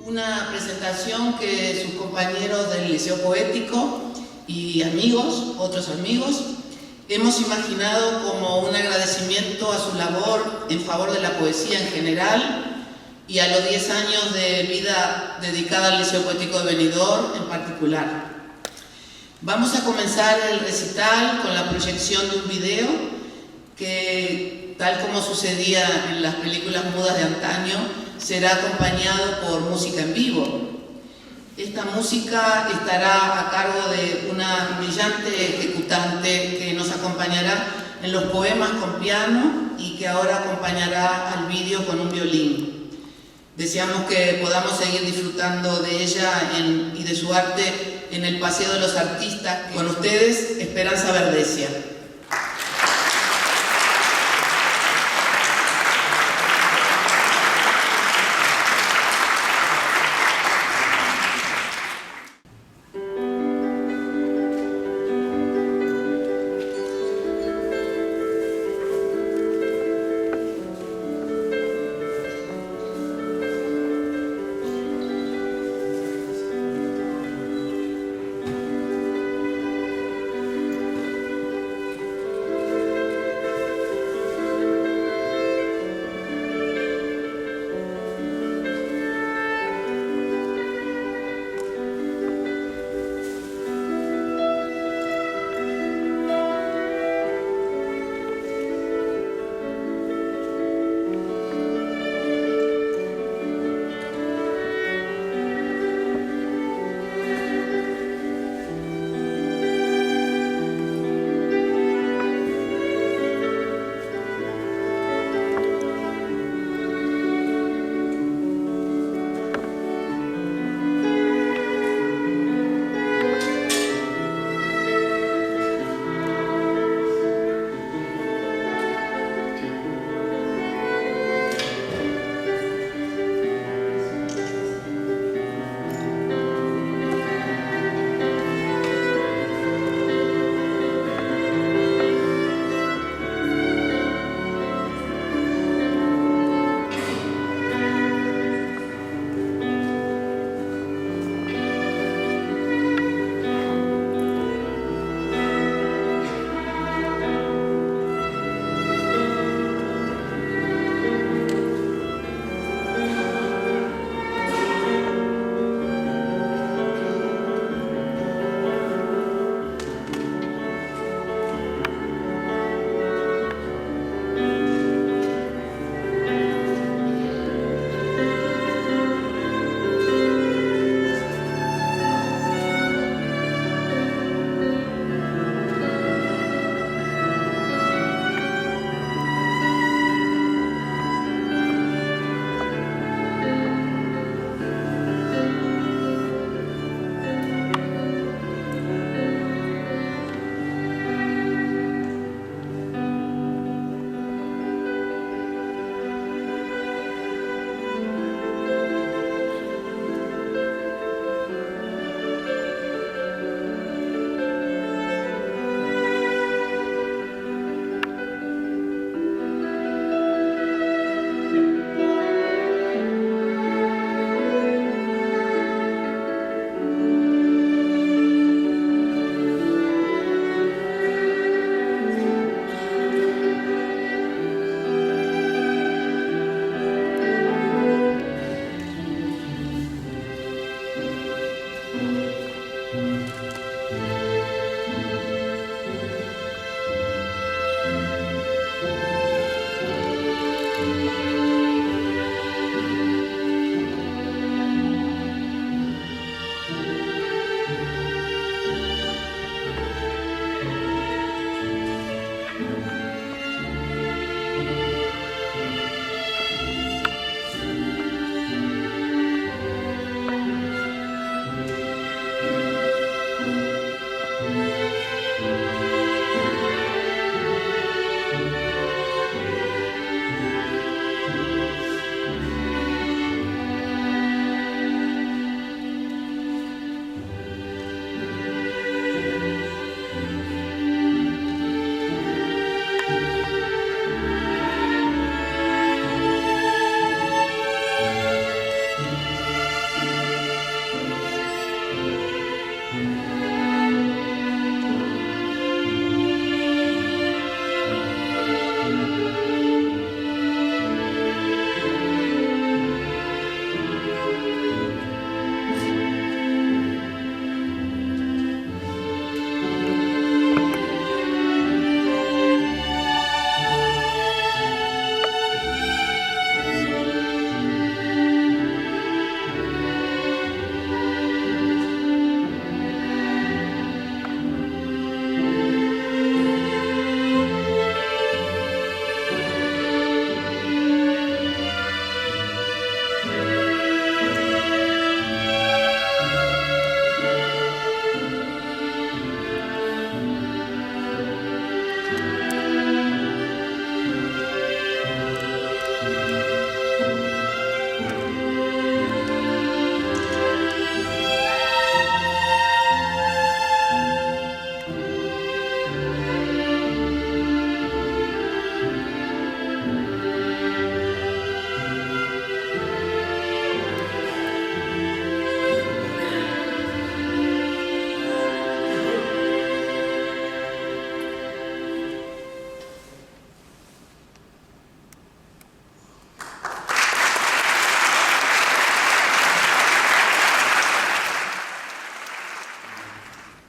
una presentación que sus compañeros del Liceo Poético y amigos, otros amigos, hemos imaginado como un agradecimiento a su labor en favor de la poesía en general y a los 10 años de vida dedicada al Liceo Poético de Benidorm en particular. Vamos a comenzar el recital con la proyección de un video que, tal como sucedía en las películas mudas de antaño, será acompañado por música en vivo. Esta música estará a cargo de una brillante ejecutante que nos acompañará en los poemas con piano y que ahora acompañará al vídeo con un violín. Deseamos que podamos seguir disfrutando de ella y de su arte en el Paseo de los Artistas. Con ustedes, Esperanza Verdesia.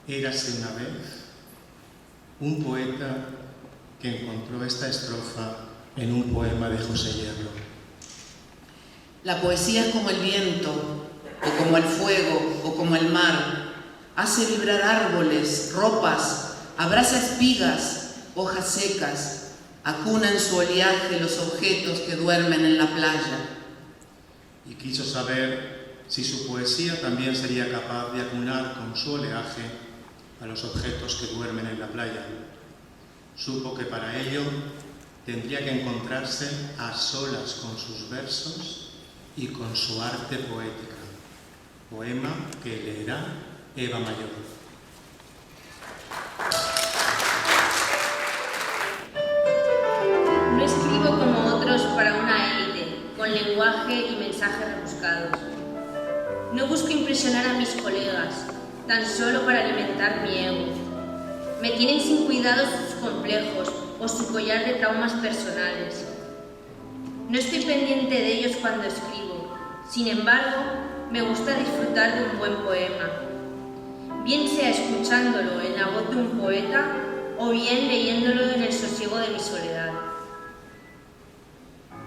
Érase una vez un poeta que encontró esta estrofa en un poema de José Hierro. La poesía es como el viento, o como el fuego, o como el mar. Hace vibrar árboles, ropas, abraza espigas, hojas secas, acuna en su oleaje los objetos que duermen en la playa. Y quiso saber si su poesía también sería capaz de acunar con su oleaje a los objetos que duermen en la playa. Supo que para ello tendría que encontrarse a solas con sus versos y con su arte poética, poema que leerá Eva Mayor. No escribo como otros para una élite, con lenguaje y mensajes rebuscados. No busco impresionar a mis colegas, tan solo para alimentar mi ego. Me tienen sin cuidado sus complejos o su collar de traumas personales. No estoy pendiente de ellos cuando escribo, sin embargo, me gusta disfrutar de un buen poema, bien sea escuchándolo en la voz de un poeta o bien leyéndolo en el sosiego de mi soledad.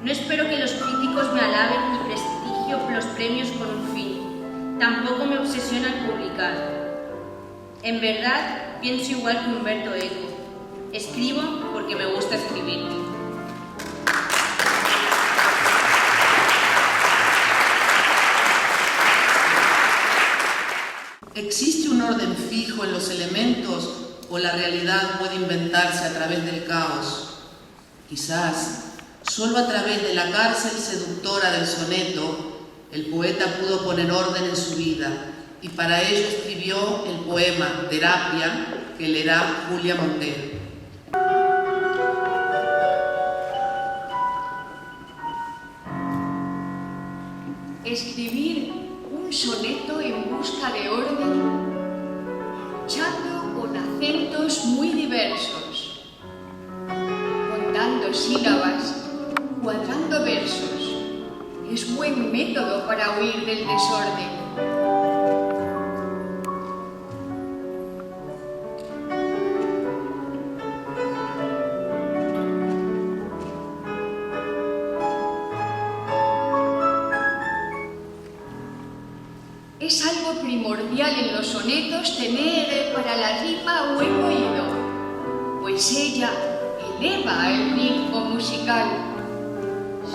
No espero que los críticos me alaben ni prestigio los premios con un fin, tampoco me obsesiona el publicar. En verdad, pienso igual que Humberto Eco, escribo porque me gusta escribir. ¿Existe un orden fijo en los elementos o la realidad puede inventarse a través del caos? Quizás, solo a través de la cárcel seductora del soneto, el poeta pudo poner orden en su vida y para ello escribió el poema Terapia que leerá Julia Montero. Escribir un soneto en busca de orden, luchando con acentos muy diversos, contando sílabas, cuadrando versos, es buen método para huir del desorden. Es algo primordial en los sonetos tener para la rima buen oído, pues ella eleva el ritmo musical.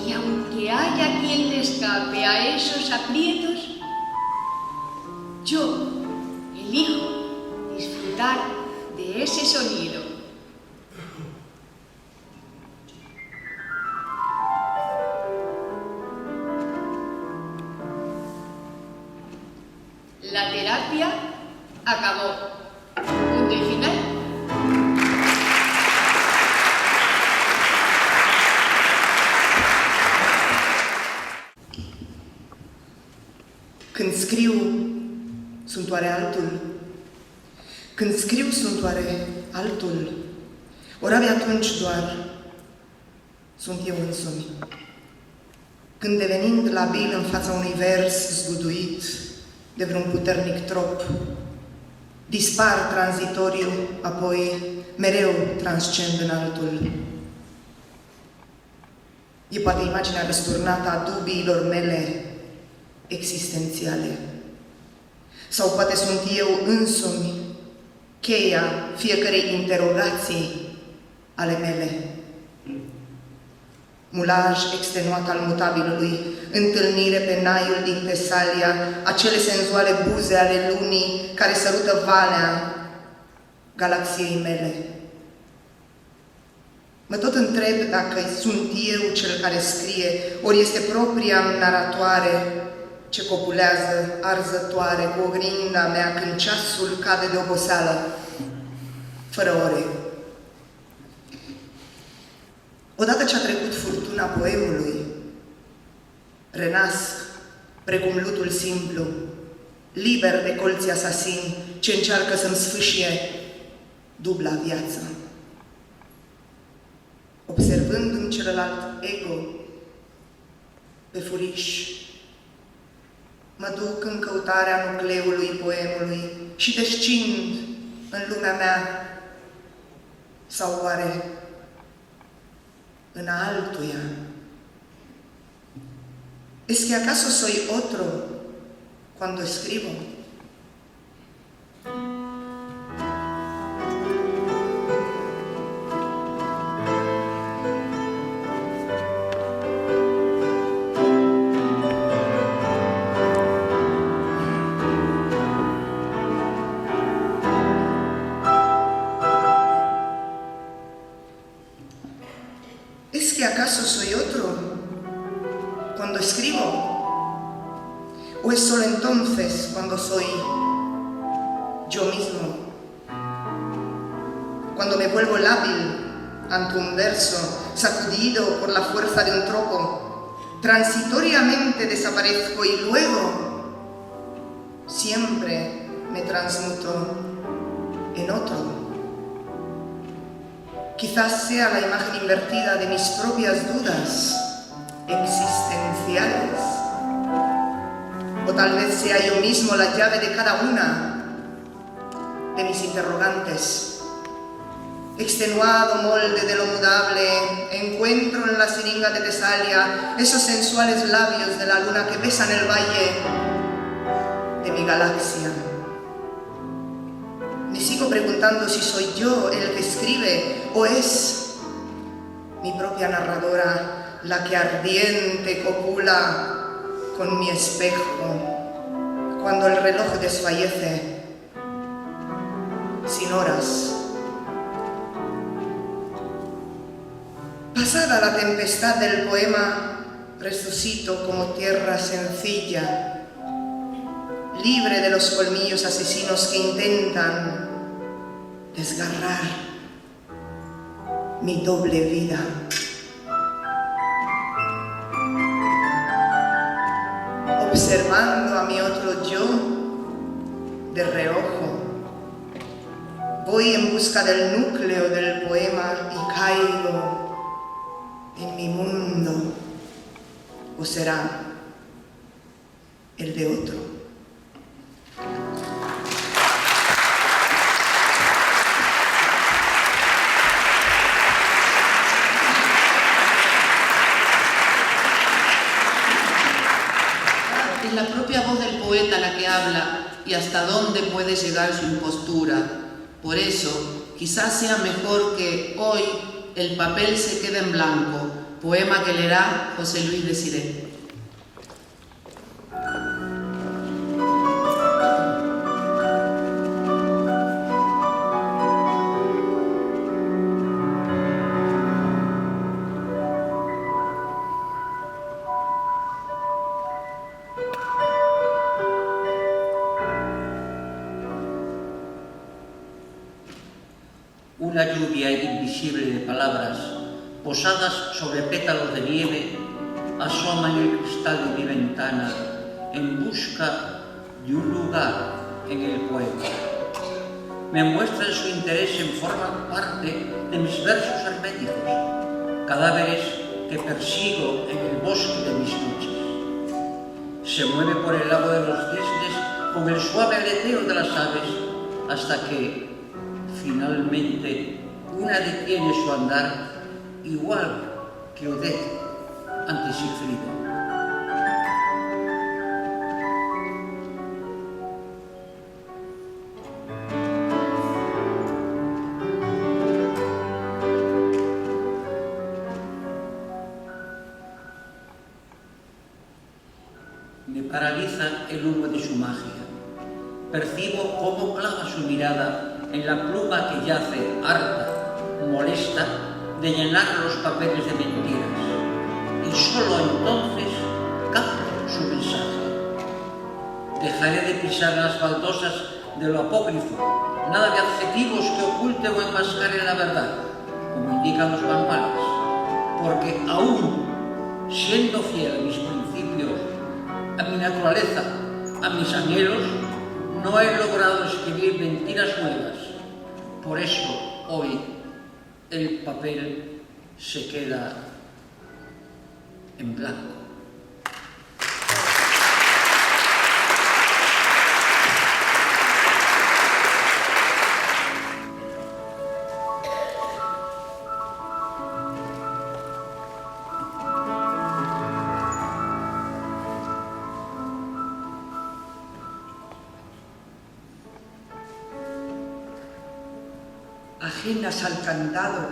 Y aunque haya quien le escape a esos aprietos, yo elijo disfrutar de ese sonido. La terapia acabó. Punto y final. Când scriu, sunt oare altul? Când scriu, sunt oare altul? Ori abia atunci doar sunt eu însumi. Când devenind labil în fața unui vers zguduit de vreun puternic trop, dispar tranzitoriu, apoi mereu transcend în altul. E poate imaginea răsturnată a dubiilor mele existențiale. Sau poate sunt eu însumi cheia fiecărei interogații ale mele. Mulaj extenuat al mutabilului, întâlnire pe naiul din Tesalia, acele senzuale buze ale lunii care sărută valea galaxiei mele. Mă tot întreb dacă sunt eu cel care scrie, ori este propria naratoare ce copulează arzătoare cu oglinda mea când ceasul cade de oboseală, fără ore. Odată ce a trecut furtuna poemului, renasc, precum lutul simplu, liber de colții asasini ce încearcă să-mi sfâșie dubla viață. Observându-mi celălalt ego pe furiș, mă mă duc în căutarea nucleului poemului și descind în lumea mea, sau oare în altuia? ¿Es que acaso soy otro cuando escribo? ¿Es que acaso soy otro cuando escribo? ¿O es solo entonces cuando soy yo mismo? Cuando me vuelvo lábil ante un verso, sacudido por la fuerza de un tropo, transitoriamente desaparezco y luego siempre me transmuto en otro. Quizás sea la imagen invertida de mis propias dudas existenciales. O tal vez sea yo mismo la llave de cada una de mis interrogantes. Extenuado molde de lo mudable, encuentro en la siringa de Tesalia esos sensuales labios de la luna que besan el valle de mi galaxia. Me sigo preguntando si soy yo el que escribe o es mi propia narradora la que ardiente copula con mi espejo cuando el reloj desfallece sin horas. Pasada la tempestad del poema, resucito como tierra sencilla, libre de los colmillos asesinos que intentan desgarrar mi doble vida. Observando a mi otro yo de reojo, voy en busca del núcleo del poema y caigo en mi mundo, o será el de otro. Es la propia voz del poeta la que habla y hasta dónde puede llegar su impostura. Por eso, quizás sea mejor que hoy el papel se quede en blanco, poema que leerá José Luis Desiré. Una lluvia invisible de palabras, posadas sobre pétalos de nieve, asoma en el cristal de mi ventana en busca de un lugar en el poema. Me muestran su interés en formar parte de mis versos herméticos, cadáveres que persigo en el bosque de mis noches. Se mueve por el lago de los cisnes con el suave aleteo de las aves hasta que finalmente, una detiene su andar, igual que Odette ante Sigfrido. Me paraliza el humo de su magia. Percibo cómo clava su mirada en la pluma que yace harta, molesta, de llenar los papeles de mentiras. Y solo entonces capto su mensaje. Dejaré de pisar las baldosas de lo apócrifo, nada de adjetivos que oculten o enmascaren la verdad, como indican los manuales, porque aún siendo fiel a mis principios, a mi naturaleza, a mis anhelos, no he logrado escribir mentiras nuevas. Por eso, hoy, el papel se queda en blanco. ajenas al candado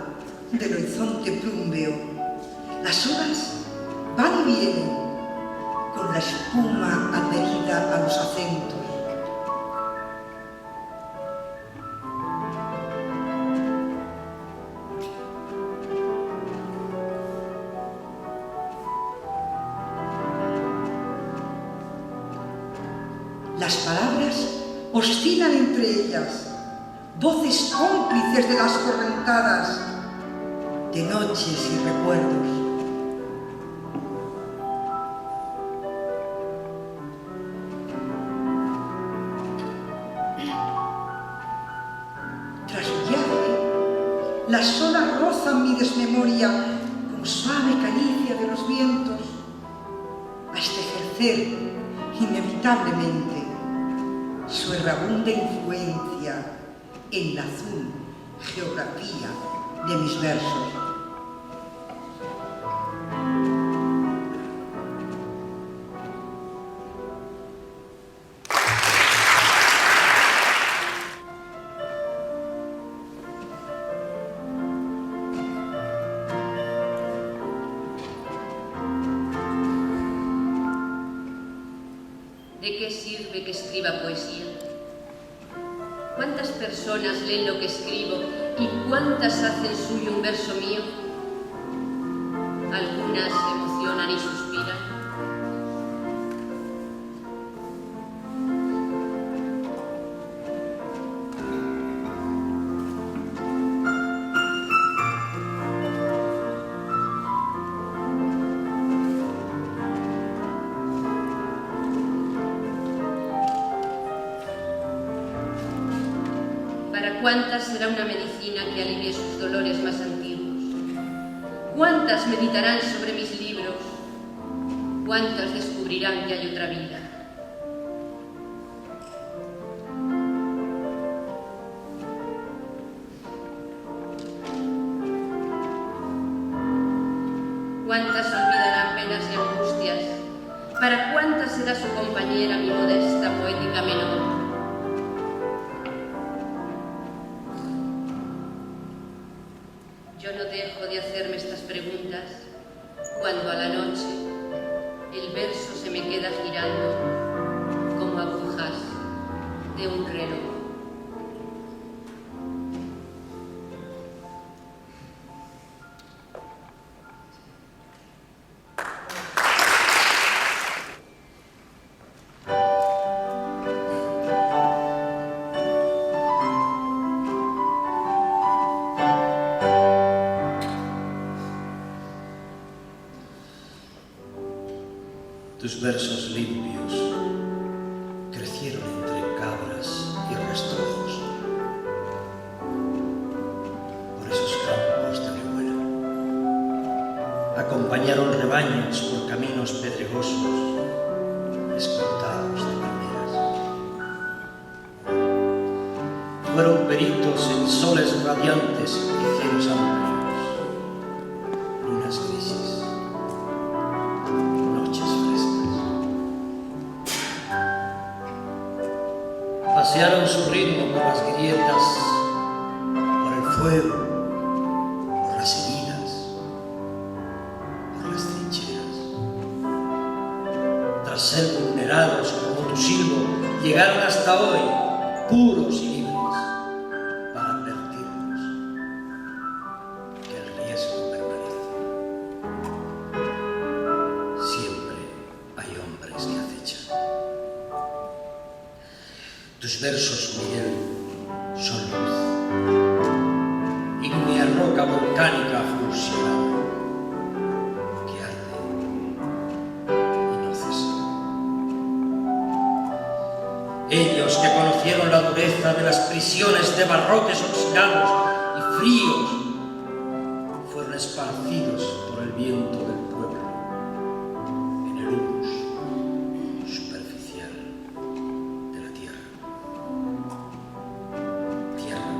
del horizonte plúmbeo. Las horas van y vienen con la espuma adherida a los acentos. Las palabras oscilan entre ellas, voces cómplices de las correntadas, de noches y recuerdos. Tras mi viaje, las olas rozan mi desmemoria con suave caricia de los vientos, hasta ejercer inevitablemente su errabunda influencia en la azul geografía de mis versos. ¿De qué sirve que escriba poesía? ¿Cuántas personas leen lo que escribo y cuántas hacen suyo un verso mío? Algunas se emocionan y suspiran. ¿Para cuántas será una medicina que alivie sus dolores más antiguos? ¿Cuántas meditarán sobre mis libros? ¿Cuántas descubrirán que hay otra vida? ¿Cuántas olvidarán penas y angustias? ¿Para cuántas será su compañera mi modesta poética menor? Yo no dejo de hacerme estas preguntas cuando a la noche el verso se me queda girando como agujas de un reloj. Tus versos limpios crecieron entre cabras y rastrojos por esos campos de revuelo. Acompañaron rebaños por caminos pedregosos, escoltados de palmeras. Fueron peritos en soles radiantes y cielos amplios, lunas grises, noches frescas. Pasearon su ritmo por las grietas, por el fuego, por las heridas, por las trincheras. Tras ser vulnerados como tu silbo, llegaron hasta hoy, puros y libres, para advertirnos que el riesgo permanece. Siempre hay hombres que acechan. Tus versos, Miguel, son luz, ígnea roca volcánica fusionada, que arde y no cesa. Ellos que conocieron la dureza de las prisiones de barrotes oxidados y fríos, fueron esparcidos por el viento del pueblo en el humus superficial de la tierra. Tierra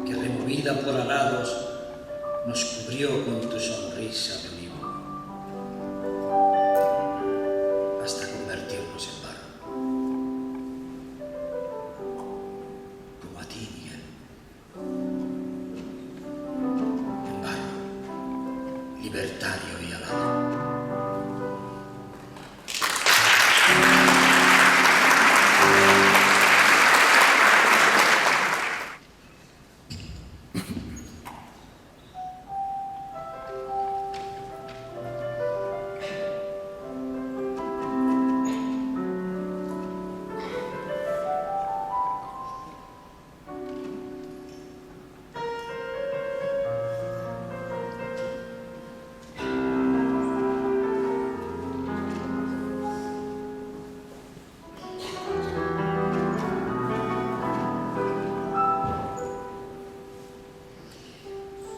que, removida por arados, nos cubrió con tu sonrisa de olivo, hasta convertirnos en barro. Como a ti, Miguel, libertario y alado.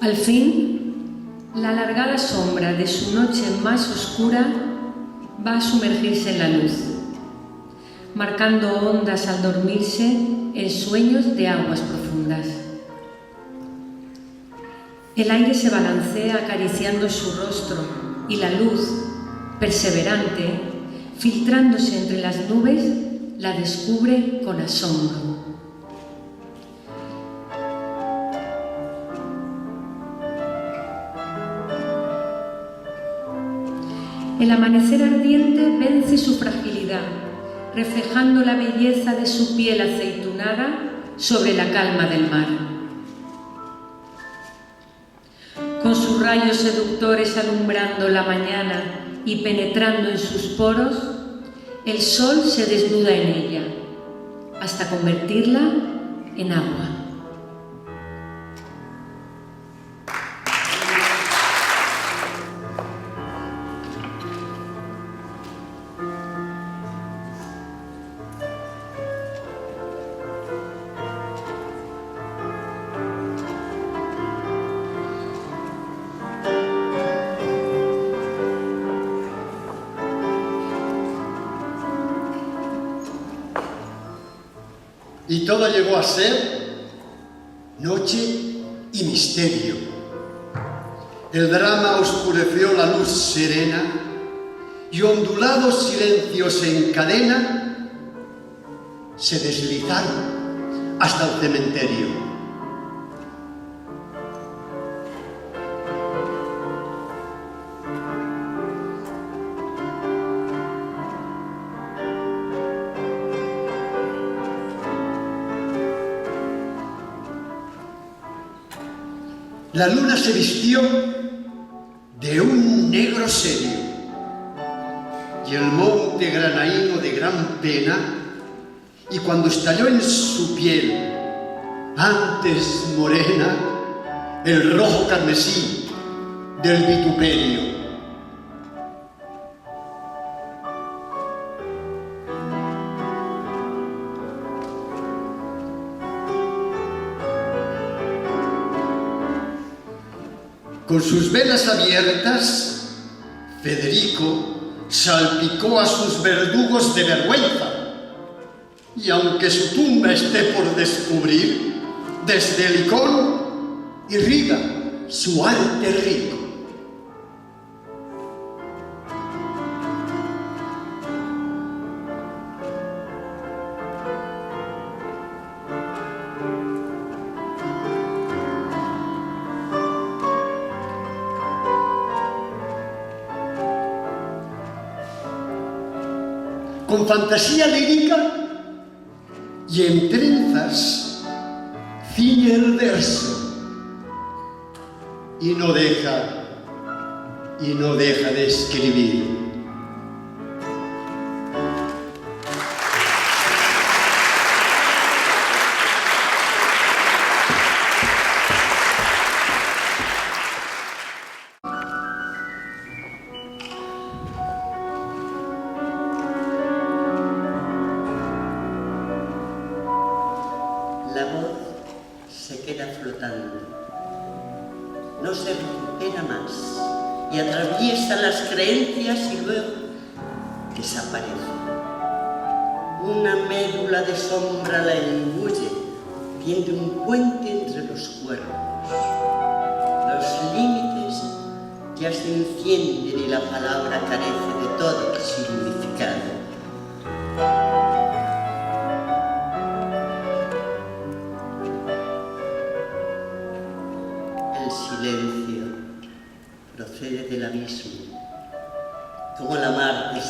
Al fin, la alargada sombra de su noche más oscura va a sumergirse en la luz, marcando ondas al dormirse en sueños de aguas profundas. El aire se balancea acariciando su rostro y la luz, perseverante, filtrándose entre las nubes, la descubre con asombro. El amanecer ardiente vence su fragilidad, reflejando la belleza de su piel aceitunada sobre la calma del mar. Con sus rayos seductores alumbrando la mañana y penetrando en sus poros, el sol se desnuda en ella, hasta convertirla en agua. Y todo llegó a ser noche y misterio. El drama oscureció la luz serena y ondulados silencios en cadena se deslizaron hasta el cementerio. La luna se vistió de un negro serio y el monte granaíno de gran pena, y cuando estalló en su piel, antes morena, el rojo carmesí del vituperio. Con sus velas abiertas, Federico salpicó a sus verdugos de vergüenza, y aunque su tumba esté por descubrir, desde el licón irriga su arte rico. Con fantasía lírica y en trenzas ciñe el verso y no deja de escribir. La voz se queda flotando, no se recupera más y atraviesa las creencias y luego desaparece. Una médula de sombra la embulle, tiende un puente entre los cuerpos. Los límites ya se encienden y la palabra carece de todo significado. El silencio procede del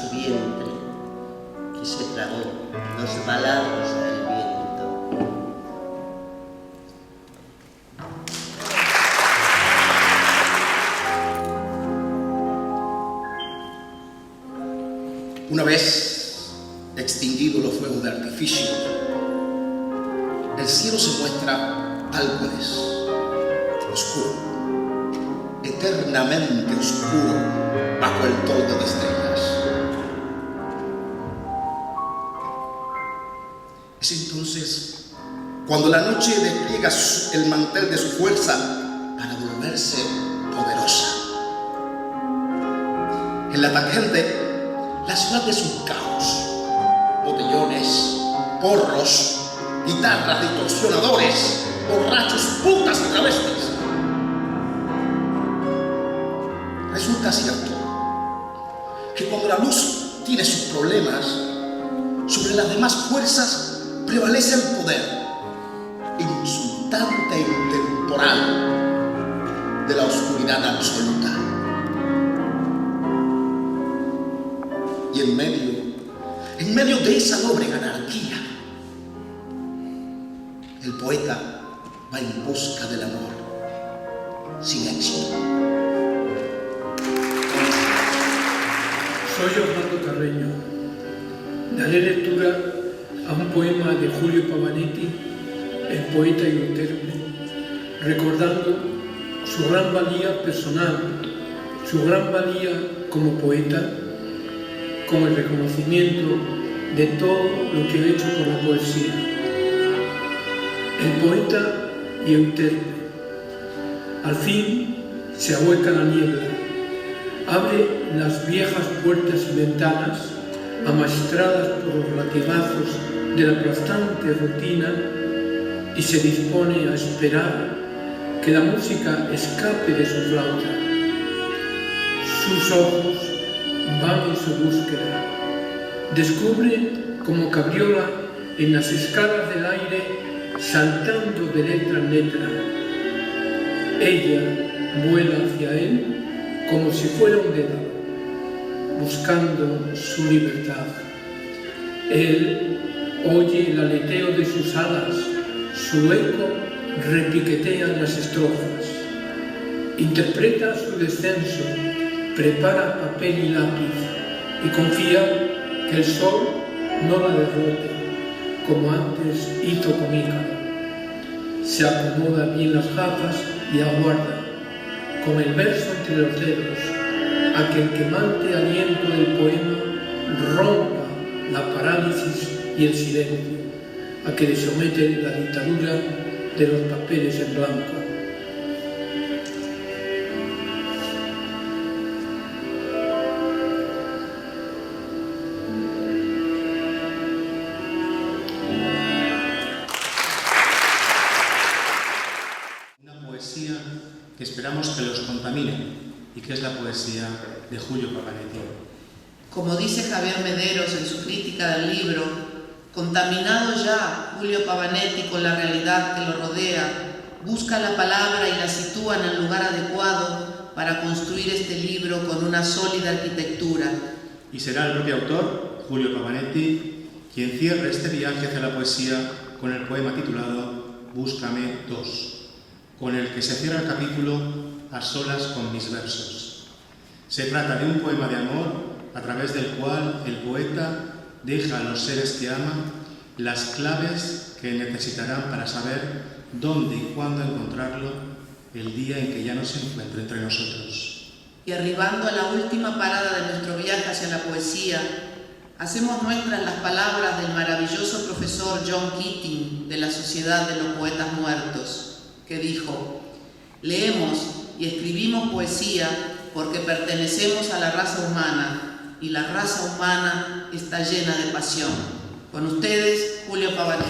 su vientre, que se tragó los balados del viento. Una vez extinguidos los fuegos de artificio, el cielo se muestra tal cual es, oscuro, eternamente oscuro, bajo el toldo de estrellas. Es entonces cuando la noche despliega el mantel de su fuerza para volverse poderosa. En la tangente, la ciudad es un caos, botellones, porros, guitarras, distorsionadores, borrachos, putas y travestis. Resulta cierto que cuando la luz tiene sus problemas, sobre las demás fuerzas prevalece el poder insultante e intemporal de la oscuridad absoluta. Y en medio de esa doble anarquía, el poeta va en busca del amor, sin éxito. Soy Orlando Carreño. Daré lectura a un poema de Julio Pavanetti, el poeta y intérprete, recordando su gran valía personal, su gran valía como poeta, como el reconocimiento de todo lo que ha hecho por la poesía. El poeta y intérprete. Al fin se ahueca la niebla, abre las viejas puertas y ventanas amaestradas por los latigazos de la aplastante rutina y se dispone a esperar que la música escape de su flauta. Sus ojos van en su búsqueda. Descubre como cabriola en las escalas del aire saltando de letra en letra. Ella vuela hacia él como si fuera un dedo, buscando su libertad. Él oye el aleteo de sus alas, su eco repiquetea las estrofas. Interpreta su descenso, prepara papel y lápiz y confía que el sol no la derrote, como antes hizo con Ícaro. Se acomoda bien las gafas y aguarda, con el verso entre los dedos, a que el quemante aliento del poema rompa la parálisis y el silencio, a que le somete la dictadura de los papeles en blanco. Que esperamos que los contamine y que es la poesía de Julio Pavanetti. Como dice Javier Mederos en su crítica del libro, contaminado ya Julio Pavanetti con la realidad que lo rodea, busca la palabra y la sitúa en el lugar adecuado para construir este libro con una sólida arquitectura. Y será el propio autor, Julio Pavanetti, quien cierre este viaje hacia la poesía con el poema titulado Búscame 2. Con el que se cierra el capítulo A solas con mis versos. Se trata de un poema de amor a través del cual el poeta deja a los seres que ama las claves que necesitarán para saber dónde y cuándo encontrarlo el día en que ya no se encuentre entre nosotros. Y arribando a la última parada de nuestro viaje hacia la poesía, hacemos nuestras las palabras del maravilloso profesor John Keating de la Sociedad de los Poetas Muertos, que dijo: leemos y escribimos poesía porque pertenecemos a la raza humana y la raza humana está llena de pasión. Con ustedes, Julio Pavanetti.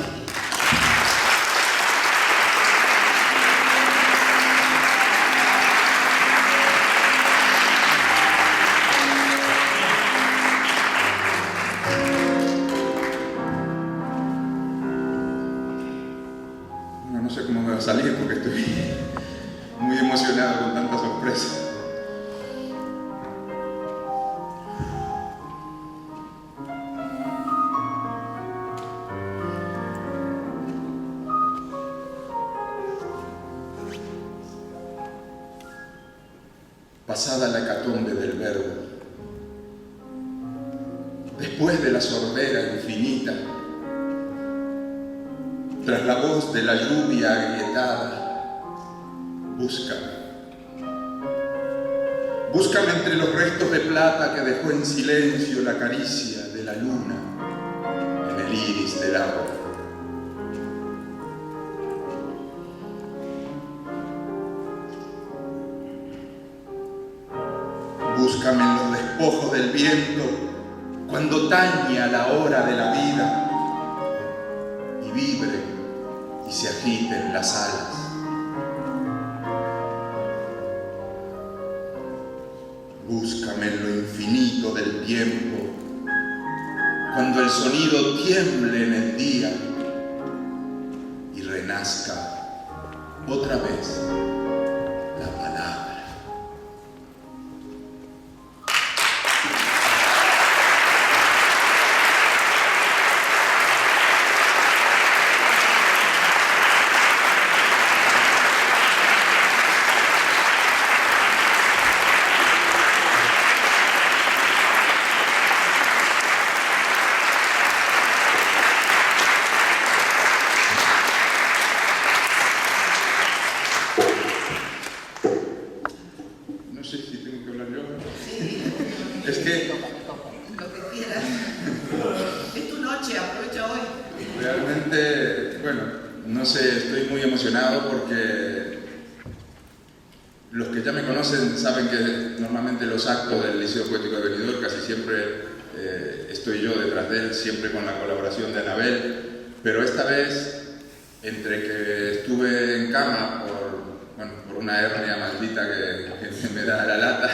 No sé cómo me va a salir porque estoy muy emocionado con tanta sorpresa. pasada la hecatombe del verbo, después de la sordera infinita, tras la voz de la lluvia agrietada, búscame entre los restos de plata que dejó en silencio la caricia de la luna en el iris del agua. Búscame en los despojos del viento cuando taña la hora de la vida y vibre y se agiten las alas. Búscame en lo infinito del tiempo cuando el sonido tiemble en el día y renazca otra vez la palabra. Saben que normalmente los actos del Liceo Poético de Benidorm casi siempre estoy yo detrás de él, siempre con la colaboración de Anabel, pero esta vez, entre que estuve en cama por una hernia maldita que me da la lata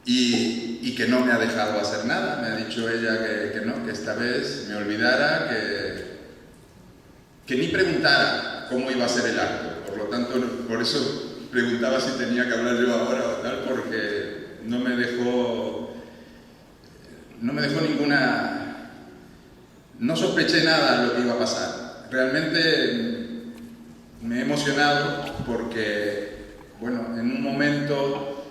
y que no me ha dejado hacer nada, me ha dicho ella que no, que esta vez me olvidara, que ni preguntara cómo iba a ser el acto, por lo tanto, por eso preguntaba si tenía que hablar yo ahora o tal, porque no me dejó ninguna... No sospeché nada de lo que iba a pasar. Realmente me he emocionado porque, bueno, en un momento...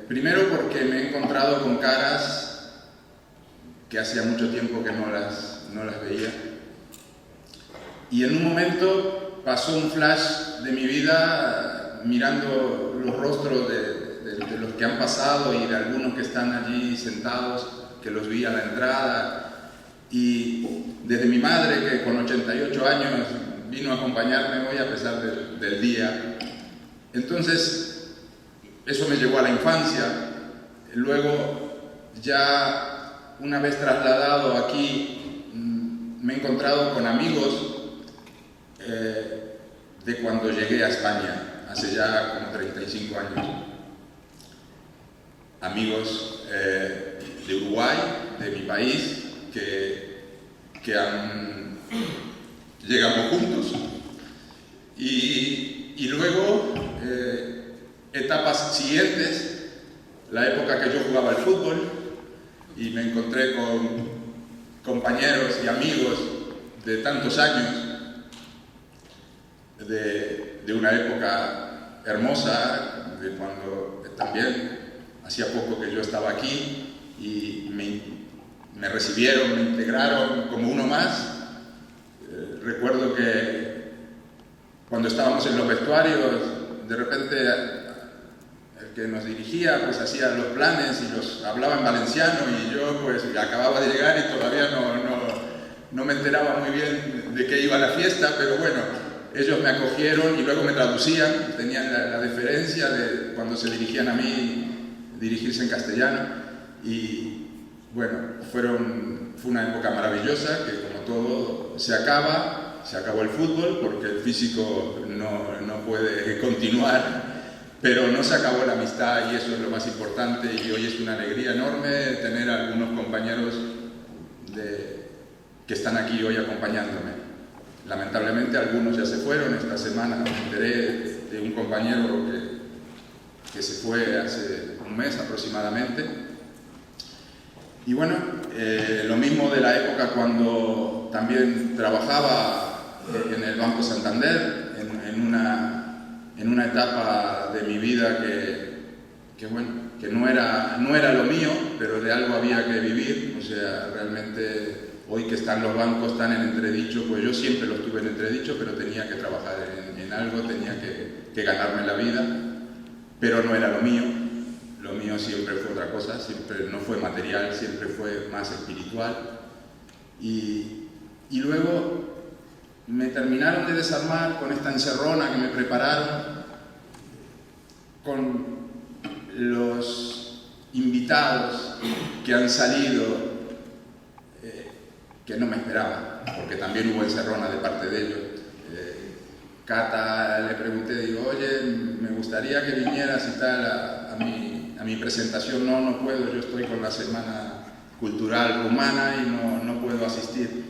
primero porque me he encontrado con caras que hacía mucho tiempo que no las veía. Y en un momento pasó un flash de mi vida mirando los rostros de los que han pasado y de algunos que están allí sentados, que los vi a la entrada, y desde mi madre, que con 88 años vino a acompañarme hoy a pesar del día. Entonces, eso me llevó a la infancia. Luego, ya una vez trasladado aquí, me he encontrado con amigos de cuando llegué a España, hace ya como 35 años. Amigos de Uruguay, de mi país, llegamos juntos. Y luego, etapas siguientes, la época que yo jugaba al fútbol y me encontré con compañeros y amigos de tantos años, de una época hermosa, de cuando también hacía poco que yo estaba aquí y me recibieron, me integraron como uno más. Recuerdo que cuando estábamos en los vestuarios, de repente el que nos dirigía pues hacía los planes y los hablaba en valenciano y yo pues acababa de llegar y todavía no me enteraba muy bien de qué iba la fiesta, pero bueno, ellos me acogieron y luego me traducían, tenían la deferencia de cuando se dirigían a mí, dirigirse en castellano. Y bueno, fue una época maravillosa que, como todo, se acabó el fútbol porque el físico no puede continuar, pero no se acabó la amistad y eso es lo más importante. Y hoy es una alegría enorme tener a algunos compañeros que están aquí hoy acompañándome. Lamentablemente algunos ya se fueron. Esta semana me enteré de un compañero que se fue hace un mes aproximadamente. Y bueno, lo mismo de la época cuando también trabajaba en el Banco Santander, en en una etapa de mi vida que no era lo mío, pero de algo había que vivir. O sea, realmente hoy que están los bancos tan en entredicho, pues yo siempre los tuve en entredicho, pero tenía que trabajar en algo, tenía que ganarme la vida, pero no era lo mío. Lo mío siempre fue otra cosa, siempre no fue material, siempre fue más espiritual. Y luego me terminaron de desarmar con esta encerrona que me prepararon, con los invitados que han salido, que no me esperaba, porque también hubo encerrona de parte de ellos. Cata, le pregunté, digo, oye, me gustaría que vinieras y tal a mi presentación. No puedo, yo estoy con la Semana Cultural Rumana y no puedo asistir.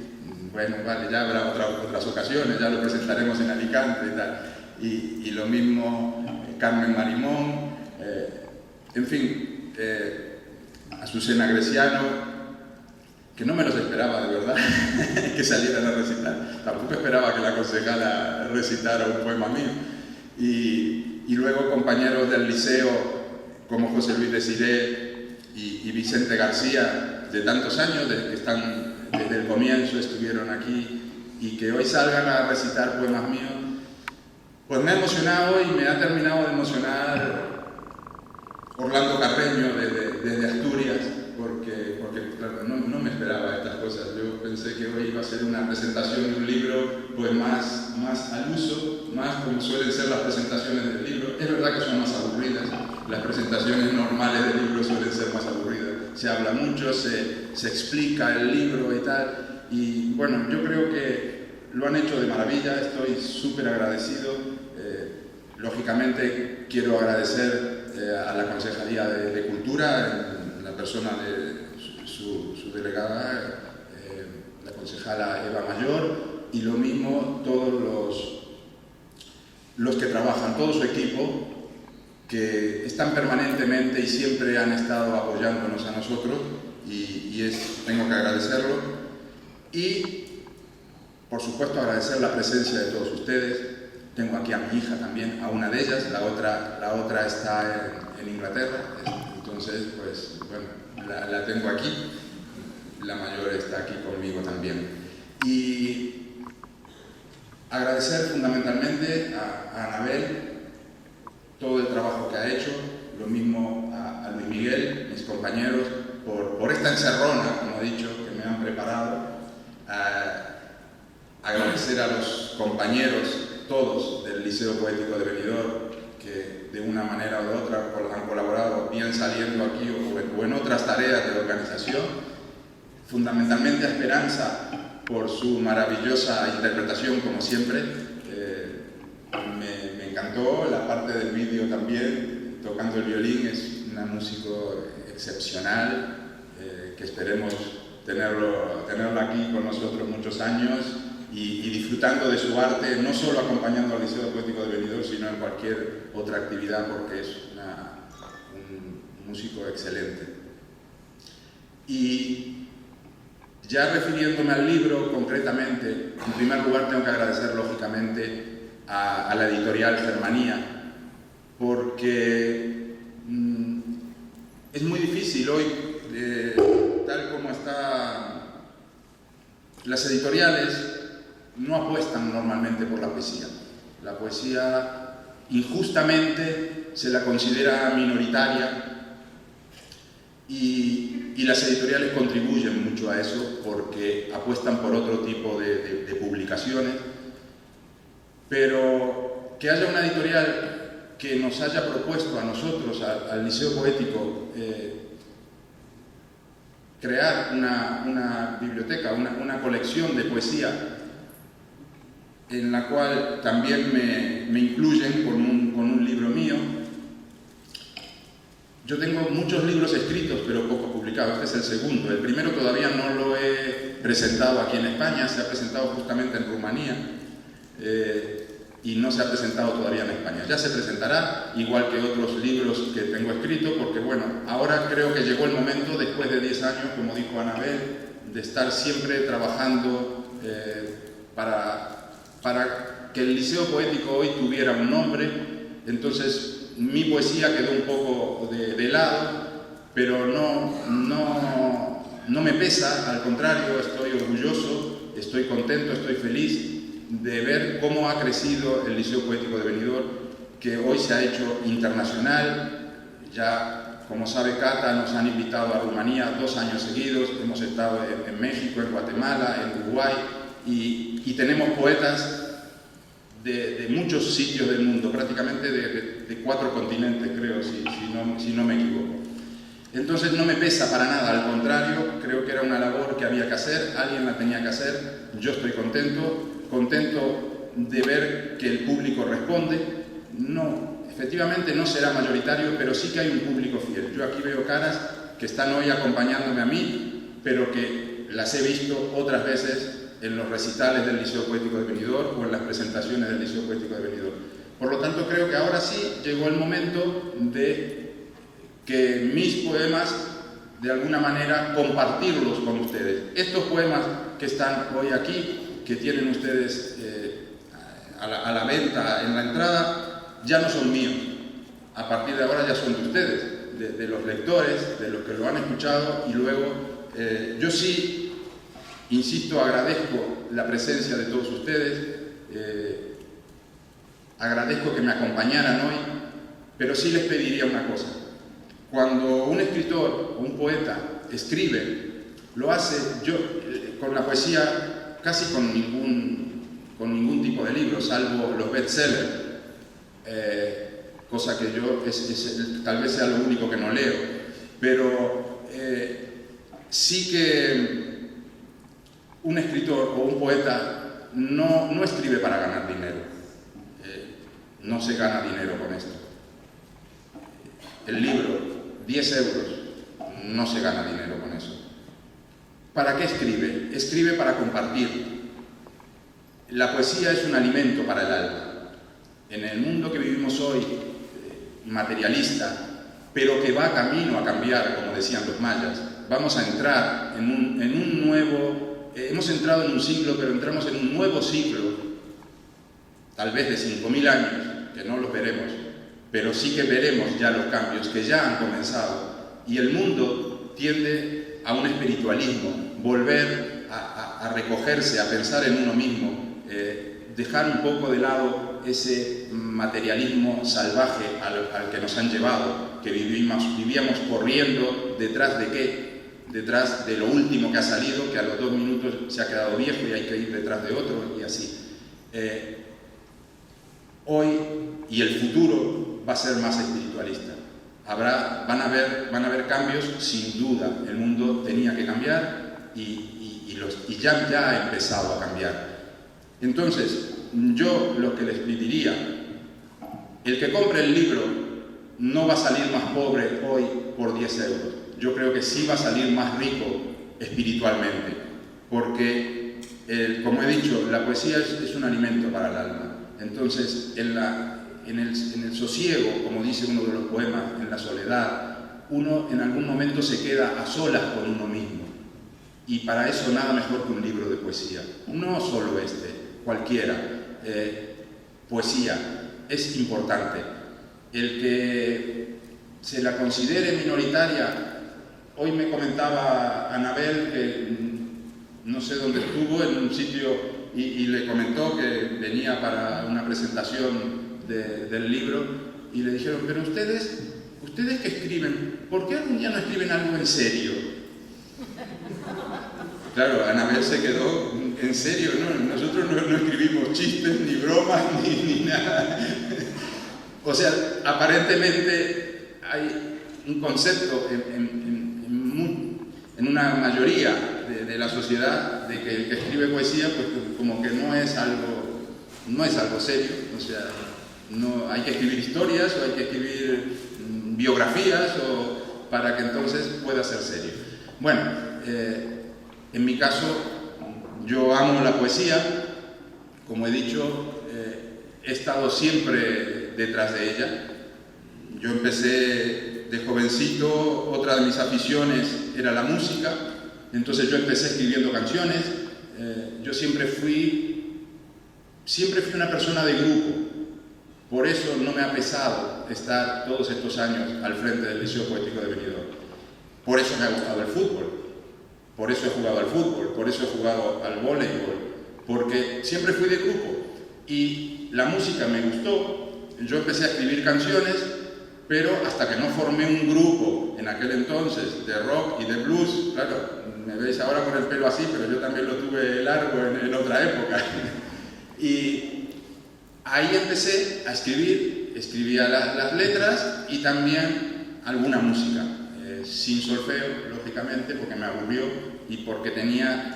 Bueno, vale, ya habrá otras ocasiones, ya lo presentaremos en Alicante y tal. Y lo mismo Carmen Marimón, en fin, Azucena Greciano, que no me los esperaba de verdad, que salieran a recitar. Tampoco esperaba que la concejala recitara un poema mío. Y luego compañeros del liceo como José Luis Desiré y Vicente García, de tantos años, que están desde el comienzo, estuvieron aquí, y que hoy salgan a recitar poemas míos, pues me ha emocionado y me ha terminado de emocionar Orlando Carreño desde Asturias, porque claro, no me esperaba estas cosas. Yo pensé que hoy iba a ser una presentación de un libro pues más al uso, más como suelen ser las presentaciones del libro. Es verdad que son más aburridas, las presentaciones normales del libro suelen ser más aburridas. Se habla mucho, se explica el libro y tal, y bueno, yo creo que lo han hecho de maravilla, estoy súper agradecido. Lógicamente quiero agradecer a la Concejalía de Cultura, en la persona de su delegada, la concejala Eva Mayor, y lo mismo todos los que trabajan, todo su equipo, que están permanentemente y siempre han estado apoyándonos a nosotros, y tengo que agradecerlo. Y, por supuesto, agradecer la presencia de todos ustedes. Tengo aquí a mi hija también, a una de ellas, la otra está en Inglaterra, entonces, pues, bueno, la tengo aquí. La mayor está aquí conmigo también. Y agradecer fundamentalmente a Anabel todo el trabajo que ha hecho, lo mismo a Luis Miguel, mis compañeros, por esta encerrona, como he dicho, que me han preparado. Agradecer a los compañeros, todos, del Liceo Poético de Benidorm, que de una manera u otra han colaborado, bien saliendo aquí o en otras tareas de organización. Fundamentalmente a Esperanza, por su maravillosa interpretación, como siempre. Me encantó la parte del vídeo también, tocando el violín. Es una músico excepcional, que esperemos tenerlo aquí con nosotros muchos años y disfrutando de su arte, no solo acompañando al Liceo Poético de Benidorm, sino en cualquier otra actividad, porque es un músico excelente. Y ya refiriéndome al libro concretamente, en primer lugar tengo que agradecer lógicamente a la editorial Germanía, porque es muy difícil hoy, tal como están las editoriales, no apuestan normalmente por la poesía. La poesía injustamente se la considera minoritaria, y las editoriales contribuyen mucho a eso porque apuestan por otro tipo de publicaciones. Pero que haya una editorial que nos haya propuesto a nosotros, al Liceo Poético, crear una biblioteca, una colección de poesía, en la cual también me incluyen con un libro mío. Yo tengo muchos libros escritos, pero pocos publicados. Este es el segundo. El primero todavía no lo he presentado aquí en España, se ha presentado justamente en Rumanía, y no se ha presentado todavía en España. Ya se presentará, igual que otros libros que tengo escritos, porque bueno, ahora creo que llegó el momento, después de 10 años, como dijo Anabel, de estar siempre trabajando para que el Liceo Poético hoy tuviera un nombre, Entonces mi poesía quedó un poco de lado, pero no me pesa, al contrario, estoy orgulloso, estoy contento, estoy feliz de ver cómo ha crecido el Liceo Poético de Benidorm, que hoy se ha hecho internacional. Ya, como sabe Cata, nos han invitado a Rumanía 2 años seguidos, hemos estado en México, en Guatemala, en Uruguay, y tenemos poetas de muchos sitios del mundo, prácticamente de 4 continentes, creo, si no me equivoco. Entonces no me pesa para nada, al contrario, creo que era una labor que había que hacer, alguien la tenía que hacer, yo estoy contento de ver que el público responde. No, efectivamente no será mayoritario, pero sí que hay un público fiel. Yo aquí veo caras que están hoy acompañándome a mí, pero que las he visto otras veces en los recitales del Liceo Poético de Benidorm o en las presentaciones del Liceo Poético de Benidorm. Por lo tanto, creo que ahora sí llegó el momento de que mis poemas, de alguna manera, compartirlos con ustedes. Estos poemas que están hoy aquí, que tienen ustedes a la venta en la entrada, ya no son míos. A partir de ahora ya son de ustedes, de los lectores, de los que lo han escuchado, y luego yo sí, insisto, agradezco la presencia de todos ustedes, agradezco que me acompañaran hoy, pero sí les pediría una cosa. Cuando un escritor o un poeta escribe, lo hace yo con la poesía casi con ningún tipo de libro, salvo los bestsellers, cosa que yo tal vez sea lo único que no leo, pero sí que un escritor o un poeta no escribe para ganar dinero, no se gana dinero con esto. El libro, 10 euros, no se gana dinero con eso. ¿Para qué escribe? Escribe para compartir. La poesía es un alimento para el alma. En el mundo que vivimos hoy, materialista, pero que va camino a cambiar, como decían los mayas, vamos a entrar en un nuevo... hemos entrado en un ciclo, pero entramos en un nuevo ciclo, tal vez de 5.000 años, que no los veremos, pero sí que veremos ya los cambios que ya han comenzado, y el mundo tiende a un espiritualismo, volver a recogerse, a pensar en uno mismo, dejar un poco de lado ese materialismo salvaje al que nos han llevado, que vivíamos corriendo detrás de ¿qué? Detrás de lo último que ha salido, que a los 2 minutos se ha quedado viejo y hay que ir detrás de otro, y así. Hoy y el futuro va a ser más espiritualista. Van a haber cambios, sin duda. El mundo tenía que cambiar y ya ha empezado a cambiar. Entonces, yo lo que les pediría, el que compre el libro no va a salir más pobre hoy por 10 euros. Yo creo que sí va a salir más rico espiritualmente, porque, como he dicho, la poesía es un alimento para el alma. Entonces, en el sosiego, como dice uno de los poemas, en la soledad, uno en algún momento se queda a solas con uno mismo. Y para eso nada mejor que un libro de poesía. No solo cualquiera. Poesía es importante. El que se la considere minoritaria, hoy me comentaba Anabel que no sé dónde estuvo, en un sitio, y le comentó que venía para una presentación del libro, y le dijeron, pero ustedes que escriben, ¿por qué algún día no escriben algo en serio? Claro, Anabel se quedó en serio, ¿no? Nosotros no escribimos chistes, ni bromas, ni nada. O sea, aparentemente hay un concepto en una mayoría de la sociedad de que el que escribe poesía, pues como que no es algo serio. O sea, no hay que escribir historias o hay que escribir biografías para que entonces pueda ser serio. Bueno, en mi caso, yo amo la poesía, como he dicho, he estado siempre detrás de ella. Yo empecé de jovencito, otra de mis aficiones era la música, entonces yo empecé escribiendo canciones. Yo siempre fui una persona de grupo. Por eso no me ha pesado estar todos estos años al frente del Liceo Poético de Benidorm. Por eso me ha gustado el fútbol, por eso he jugado al fútbol, por eso he jugado al voleibol, porque siempre fui de grupo y la música me gustó. Yo empecé a escribir canciones, pero hasta que no formé un grupo en aquel entonces de rock y de blues, claro, me veis ahora con el pelo así, pero yo también lo tuve largo en otra época. Y ahí empecé a escribir, escribía las letras y también alguna música, sin solfeo, lógicamente, porque me aburrió y porque tenía,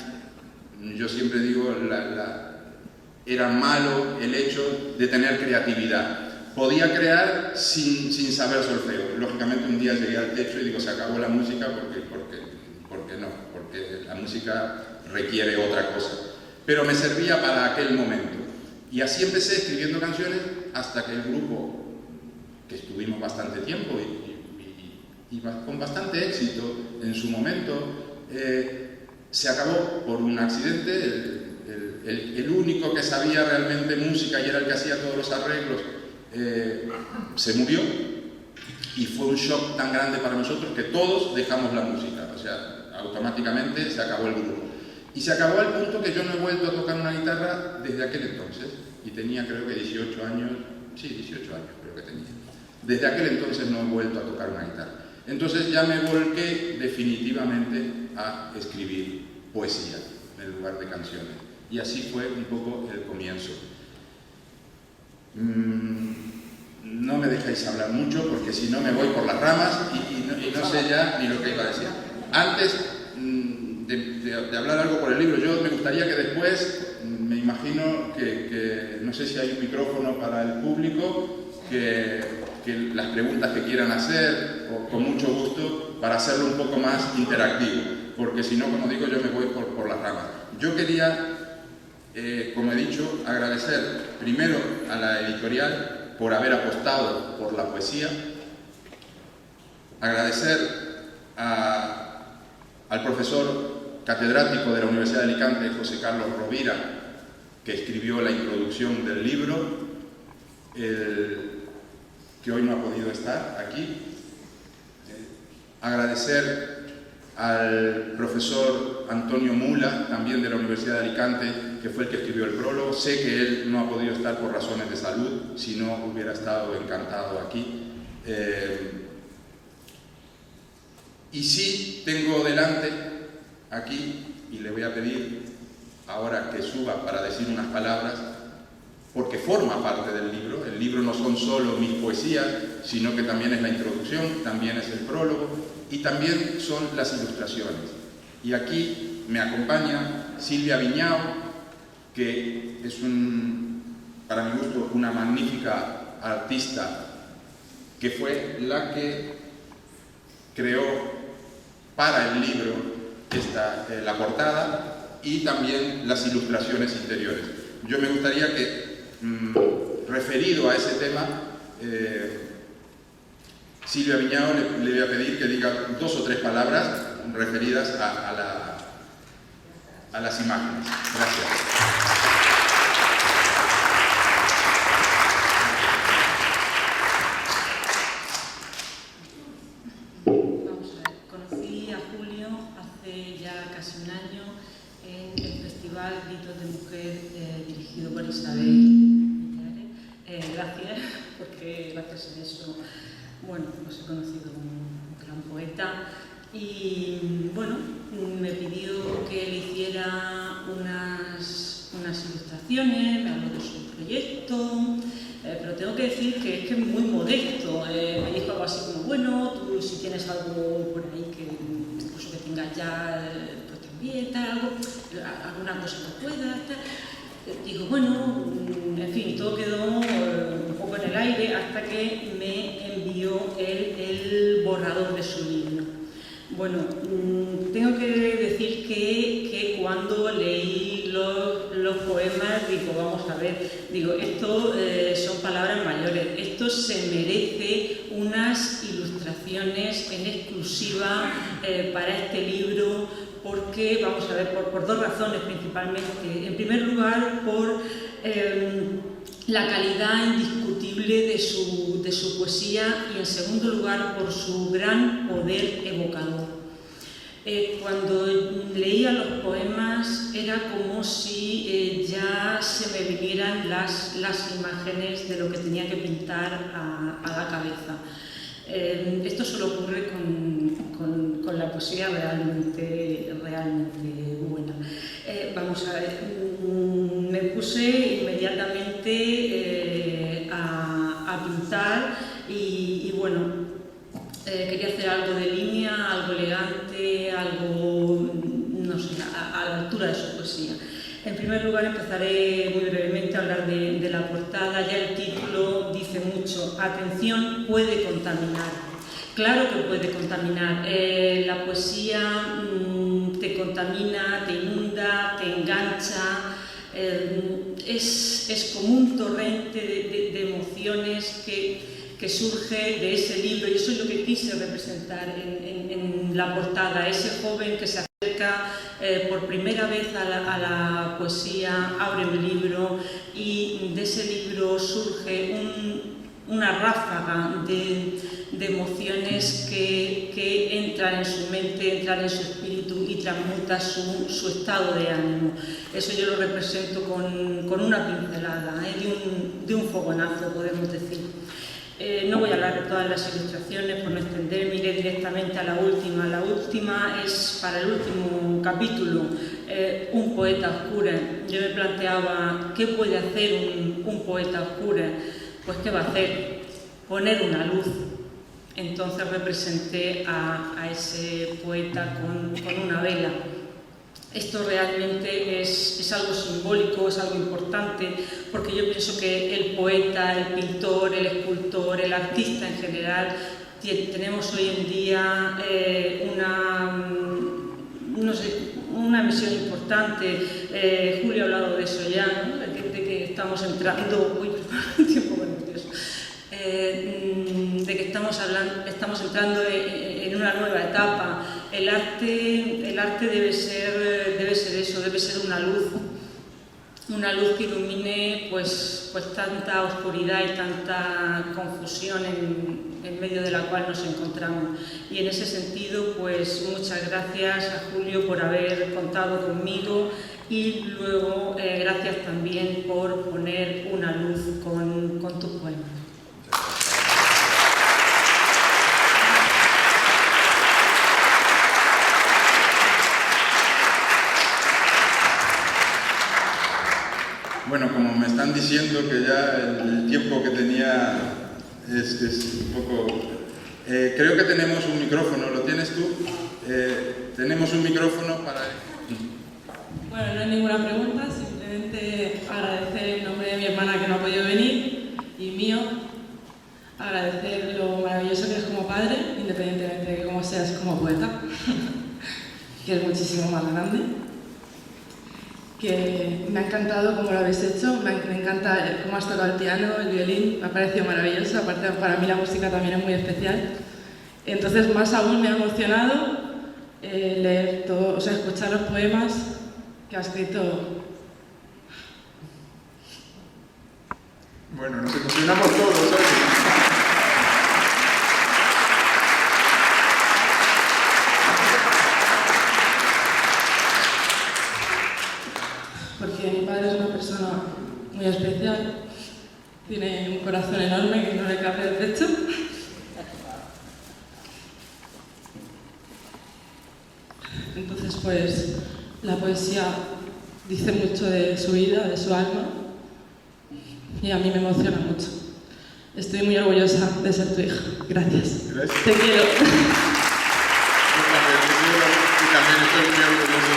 yo siempre digo, era malo el hecho de tener creatividad. Podía crear sin saber solfeo. Lógicamente un día llegué al techo y digo, se acabó la música porque no, porque la música requiere otra cosa. Pero me servía para aquel momento. Y así empecé escribiendo canciones hasta que el grupo, que estuvimos bastante tiempo y con bastante éxito en su momento, se acabó por un accidente. El único que sabía realmente música y era el que hacía todos los arreglos, se murió y fue un shock tan grande para nosotros que todos dejamos la música, o sea, automáticamente se acabó el grupo. Y se acabó al punto que yo no he vuelto a tocar una guitarra desde aquel entonces, y tenía creo que 18 años, sí, 18 años creo que tenía. Desde aquel entonces no he vuelto a tocar una guitarra. Entonces ya me volqué definitivamente a escribir poesía en lugar de canciones. Y así fue un poco el comienzo. No me dejáis hablar mucho porque si no me voy por las ramas y no sé ya ni lo que iba a decir. Antes de hablar algo por el libro, yo me gustaría que después, me imagino que no sé si hay un micrófono para el público, que las preguntas que quieran hacer, o con mucho gusto, para hacerlo un poco más interactivo, porque si no, como digo, yo me voy por las ramas. Yo quería, como he dicho, agradecer primero a la editorial por haber apostado por la poesía, agradecer al profesor catedrático de la Universidad de Alicante, José Carlos Rovira, que escribió la introducción del libro, que hoy no ha podido estar aquí. Agradecer al profesor Antonio Mula, también de la Universidad de Alicante, que fue el que escribió el prólogo. Sé que él no ha podido estar por razones de salud, si no hubiera estado encantado aquí. Y sí tengo delante aquí, y le voy a pedir ahora que suba para decir unas palabras, porque forma parte del libro. El libro no son solo mis poesías, sino que también es la introducción, también es el prólogo y también son las ilustraciones. Y aquí me acompaña Silvia Viñao, que es para mi gusto, una magnífica artista, que fue la que creó para el libro la portada y también las ilustraciones interiores. Yo me gustaría que, referido a ese tema, Silvia Viñao le voy a pedir que diga 2 o 3 palabras referidas a las imágenes. Gracias. Casi un año en el Festival Gritos de Mujer dirigido por Isabel. Gracias, porque gracias a eso, bueno, pues he conocido un gran poeta y bueno, me pidió que le hiciera unas ilustraciones, me habló de su proyecto, pero tengo que decir que es muy modesto. Me dijo algo así como, bueno, tú si tienes algo por ahí que incluso que tengas ya alguna cosa que pueda, digo, bueno, en fin, todo quedó un poco en el aire hasta que me envió el borrador de su libro. Bueno, tengo que decir que cuando leí los poemas, digo, vamos a ver, digo, esto son palabras mayores, esto se merece unas ilustraciones en exclusiva para este libro, porque, vamos a ver, por 2 razones principalmente. En primer lugar, por la calidad indiscutible indiscutible de su poesía y, en segundo lugar, por su gran poder evocador. Cuando leía los poemas era como si ya se me vinieran las imágenes de lo que tenía que pintar a la cabeza. Esto solo ocurre con la poesía realmente buena. Vamos a ver, me puse inmediatamente a pintar y bueno, quería hacer algo de línea, algo elegante, algo, no sé, a la altura de su poesía. En primer lugar, empezaré muy brevemente a hablar de la portada. Ya el título dice mucho. Atención, puede contaminar. Claro que puede contaminar. La poesía te contamina, te inunda, te engancha. Es como un torrente de emociones que surge de ese libro, y eso es lo que quise representar en la portada. Ese joven que se acerca por primera vez a la poesía, abre un libro y de ese libro surge una ráfaga de emociones que entran en su mente, entran en su espíritu y transmuta su estado de ánimo. Eso yo lo represento con una pincelada, de un fogonazo, podemos decir. No voy a hablar de todas las ilustraciones por no extenderme, iré directamente a la última. La última es para el último capítulo, un poeta oscuro. Yo me planteaba, ¿qué puede hacer un poeta oscuro? Pues ¿qué va a hacer? Poner una luz. Entonces representé a ese poeta con una vela. Esto realmente es algo simbólico, es algo importante, porque yo pienso que el poeta, el pintor, el escultor, el artista en general, tenemos hoy en día una misión importante. Julio ha hablado de eso ya, ¿no? de que estamos entrando... Uy, tiempo nervioso. De que estamos entrando en una nueva etapa. El arte debe ser eso, debe ser una luz que ilumine pues tanta oscuridad y tanta confusión en medio de la cual nos encontramos. Y en ese sentido, pues muchas gracias a Julio por haber contado conmigo y luego gracias también por poner una luz con tus poemas. Bueno, como me están diciendo que ya el tiempo que tenía es un poco... creo que tenemos un micrófono, ¿lo tienes tú? Tenemos un micrófono para... Bueno, no hay ninguna pregunta, simplemente agradecer en nombre de mi hermana que no ha podido venir y mío, agradecer lo maravilloso que eres como padre, independientemente de cómo seas como poeta, que es muchísimo más grande. Que me ha encantado cómo lo habéis hecho, me encanta cómo has tocado el piano, el violín, me ha parecido maravilloso, aparte para mí la música también es muy especial. Entonces más aún me ha emocionado leer todo, o sea, escuchar los poemas que ha escrito. Bueno, nos emocionamos todos hoy. Porque mi padre es una persona muy especial, tiene un corazón enorme que no le cabe el pecho. Entonces, pues, la poesía dice mucho de su vida, de su alma, y a mí me emociona mucho. Estoy muy orgullosa de ser tu hija. Gracias. Gracias. Te quiero. Yo también estoy muy orgulloso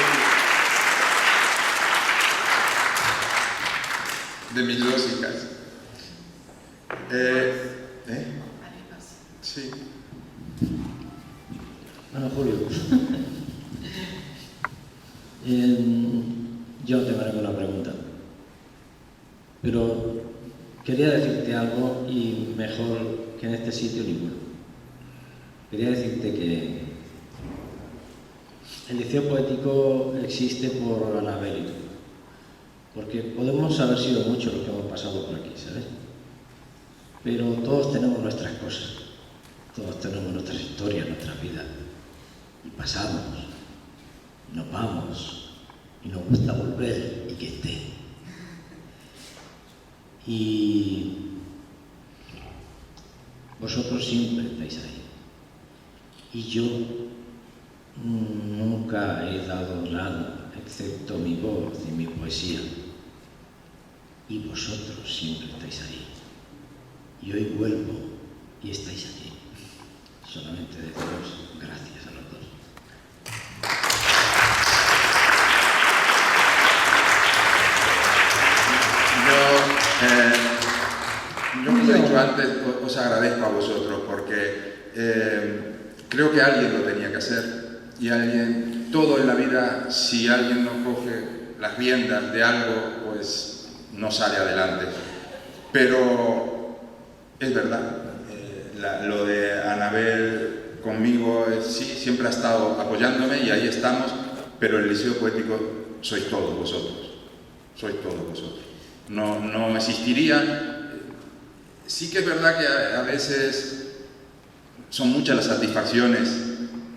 de mis dos hijas. Sí. Bueno, Julio, yo no tengo ninguna pregunta, pero quería decirte algo y mejor que en este sitio ninguno. Quería decirte que el liceo poético existe por Anabel, porque podemos haber sido muchos los que hemos pasado por aquí, ¿sabes? pero todos tenemos nuestras cosas, todos tenemos nuestras historias, nuestras vidas, y pasamos, y nos vamos, y nos gusta volver y que esté. Y vosotros siempre estáis ahí. Y yo nunca he dado nada, excepto mi voz y mi poesía. Y vosotros siempre estáis ahí. Y hoy vuelvo y estáis aquí. Solamente deciros gracias a los dos. Yo como he dicho antes, os agradezco a vosotros porque creo que alguien lo tenía que hacer y alguien, todo en la vida, si alguien no coge las riendas de algo, pues no sale adelante. Pero es verdad, lo de Anabel conmigo, sí, siempre ha estado apoyándome y ahí estamos, pero el Liceo Poético sois todos vosotros, No existiría. Sí que es verdad que a veces son muchas las satisfacciones,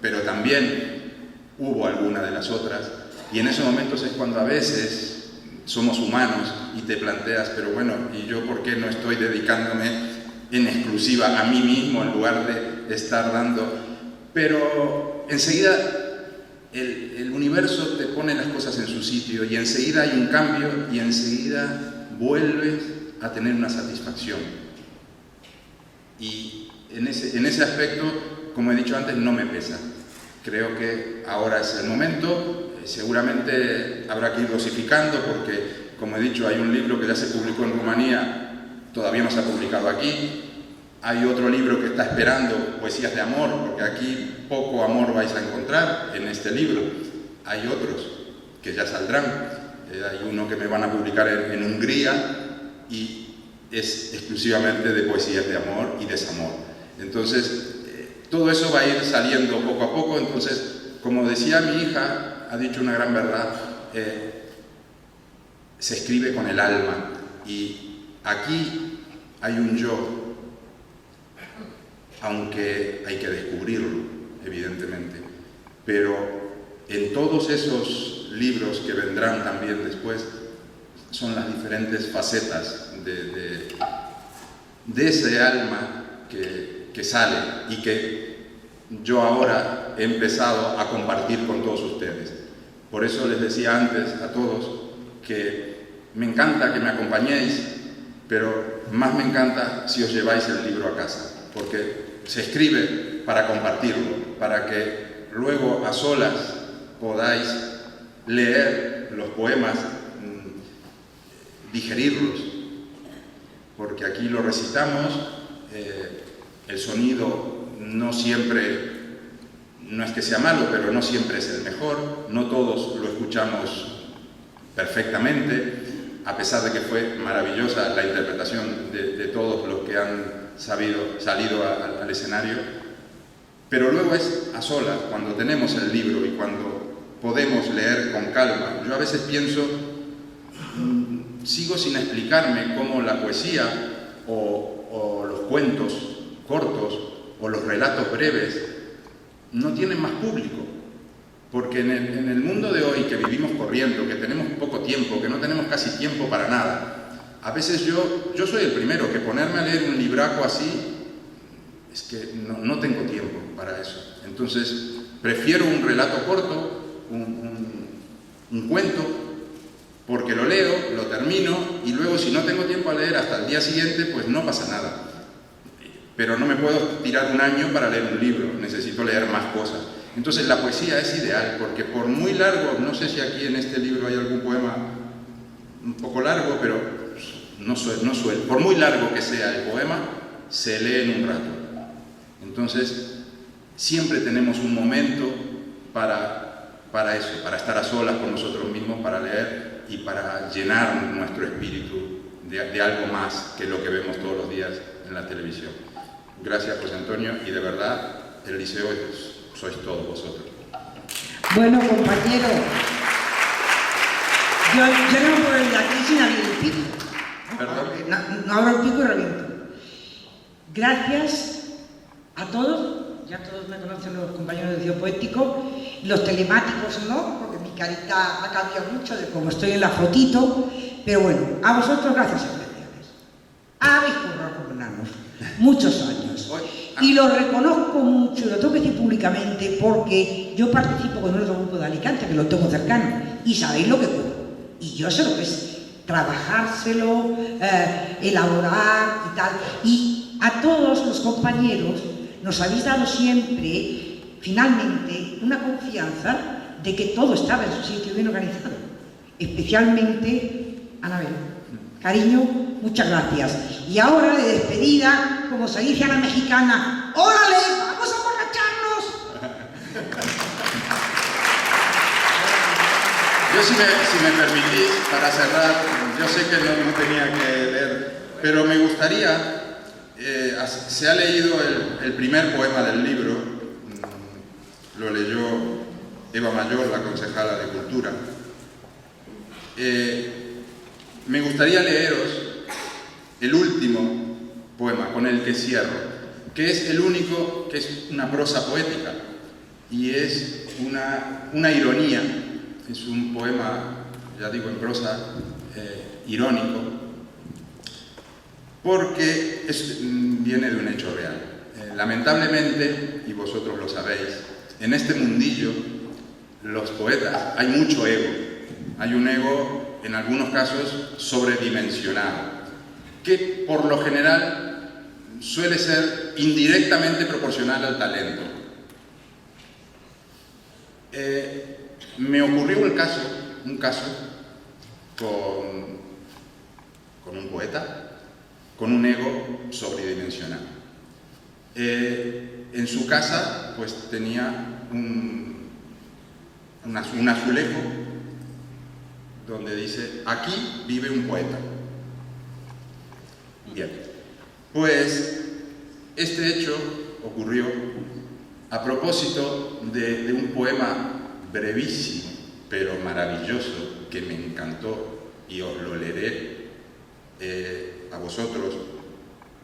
pero también hubo alguna de las otras, y en esos momentos es cuando a veces somos humanos y te planteas, pero bueno, ¿y yo por qué no estoy dedicándome en exclusiva a mí mismo en lugar de estar dando? Pero enseguida el universo te pone las cosas en su sitio y enseguida hay un cambio y enseguida vuelves a tener una satisfacción. Y en ese aspecto, como he dicho antes, no me pesa. Creo que ahora es el momento, seguramente habrá que ir dosificando porque, como he dicho, hay un libro que ya se publicó en Rumanía, todavía no se ha publicado aquí. Hay otro libro que está esperando, Poesías de Amor, porque aquí poco amor vais a encontrar en este libro. Hay otros que ya saldrán. Hay uno que me van a publicar en Hungría y es exclusivamente de poesías de amor y desamor. Entonces, todo eso va a ir saliendo poco a poco. Entonces, como decía mi hija, ha dicho una gran verdad, se escribe con el alma. Y aquí hay un yo, aunque hay que descubrirlo, evidentemente. Pero en todos esos libros que vendrán también después, son las diferentes facetas de ese alma que sale y que yo ahora he empezado a compartir con todos ustedes. Por eso les decía antes a todos que me encanta que me acompañéis, pero más me encanta si os lleváis el libro a casa, porque se escribe para compartirlo, para que luego a solas podáis leer los poemas, digerirlos, porque aquí lo recitamos, el sonido no siempre, no es que sea malo, pero no siempre es el mejor, no todos lo escuchamos perfectamente, a pesar de que fue maravillosa la interpretación de todos los que han salido al escenario, pero luego es a solas, cuando tenemos el libro y cuando podemos leer con calma. Yo a veces pienso, sigo sin explicarme cómo la poesía o los cuentos cortos o los relatos breves no tienen más público, porque en el mundo de hoy que vivimos corriendo, que tenemos poco tiempo, que no tenemos casi tiempo para nada, a veces yo soy el primero que ponerme a leer un libraco así, es que no tengo tiempo para eso. Entonces prefiero un relato corto, un cuento, porque lo leo, lo termino y luego si no tengo tiempo a leer hasta el día siguiente, pues no pasa nada. Pero no me puedo tirar un año para leer un libro, necesito leer más cosas. Entonces la poesía es ideal, porque por muy largo, no sé si aquí en este libro hay algún poema un poco largo, pero no suele, por muy largo que sea el poema, se lee en un rato. Entonces siempre tenemos un momento para eso, para estar a solas con nosotros mismos, para leer y para llenar nuestro espíritu de algo más que lo que vemos todos los días en la televisión. Gracias, José Antonio, y de verdad, el liceo sois todos vosotros. Bueno, compañero, yo no puedo ir aquí sin abrir el pico. ¿Perdón? No abro el pico y reviento. Gracias a todos, ya todos me conocen los compañeros del Liceo Poético, los telemáticos no, porque mi carita ha cambiado mucho de cómo estoy en la fotito, pero bueno, a vosotros gracias especiales. Habéis currado como enanos, muchos años. Y lo reconozco mucho, y lo tengo que decir públicamente, porque yo participo con otro grupo de Alicante, que lo tengo cercano, y sabéis lo que ocurre. Y yo sé lo que es trabajárselo, elaborar y tal. Y a todos los compañeros nos habéis dado siempre, finalmente, una confianza de que todo estaba en su sitio bien organizado. Especialmente, Anabel. Cariño, muchas gracias. Y ahora, de despedida, como se dice a la mexicana, ¡órale! ¡Vamos a emborracharnos! Yo si me permitís, para cerrar, yo sé que no tenía que leer, pero me gustaría, se ha leído el primer poema del libro, lo leyó Eva Mayor, la concejala de Cultura. Me gustaría leeros el último poema con el que cierro, que es el único que es una prosa poética y es una ironía. Es un poema, ya digo, en prosa irónico, porque viene de un hecho real. Lamentablemente, y vosotros lo sabéis, en este mundillo, los poetas, hay mucho ego. Hay un ego, en algunos casos, sobredimensionado, que por lo general suele ser indirectamente proporcional al talento. Me ocurrió un caso con un poeta, con un ego sobredimensionado. En su casa, pues tenía un azulejo donde dice, aquí vive un poeta. Bien, pues este hecho ocurrió a propósito de un poema brevísimo, pero maravilloso, que me encantó y os lo leeré a vosotros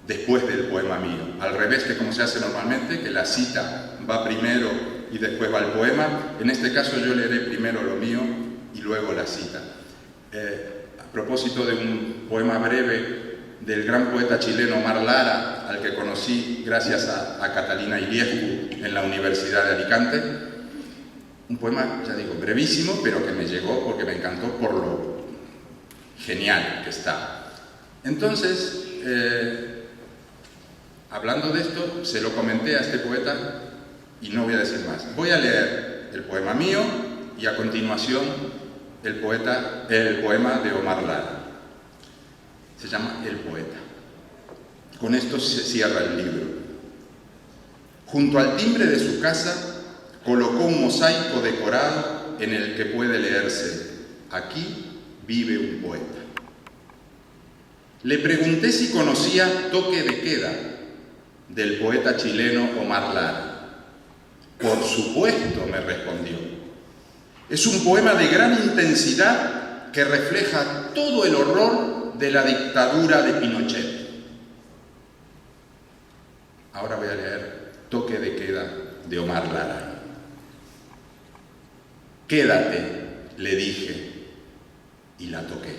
después del poema mío. Al revés que como se hace normalmente, que la cita va primero y después va el poema. En este caso yo leeré primero lo mío y luego la cita. A propósito de un poema breve del gran poeta chileno Omar Lara, al que conocí gracias a Catalina Iliescu en la Universidad de Alicante. Un poema, ya digo, brevísimo, pero que me llegó porque me encantó por lo genial que está. Entonces, hablando de esto, se lo comenté a este poeta y no voy a decir más. Voy a leer el poema mío y a continuación el poema de Omar Lara. Se llama El poeta. Con esto se cierra el libro. Junto al timbre de su casa colocó un mosaico decorado en el que puede leerse: aquí vive un poeta. Le pregunté si conocía Toque de queda del poeta chileno Omar Lara. Por supuesto, me respondió. Es un poema de gran intensidad que refleja todo el horror de la dictadura de Pinochet. Ahora voy a leer Toque de queda de Omar Lara. Quédate, le dije, y la toqué.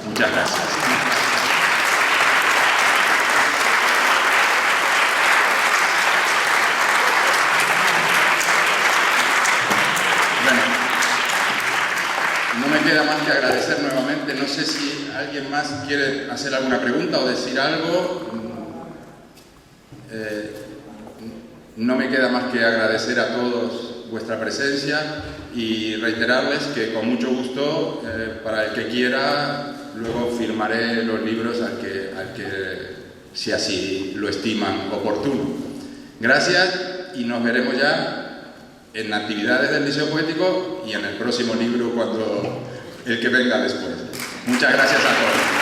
Muchas gracias. Bueno, no me queda más que agradecer nuevamente. No sé si alguien más quiere hacer alguna pregunta o decir algo. No me queda más que agradecer a todos vuestra presencia y reiterarles que con mucho gusto, para el que quiera, luego firmaré los libros al que si así lo estiman oportuno. Gracias y nos veremos ya en actividades del Liceo Poético y en el próximo libro, el que venga después. Muchas gracias a todos.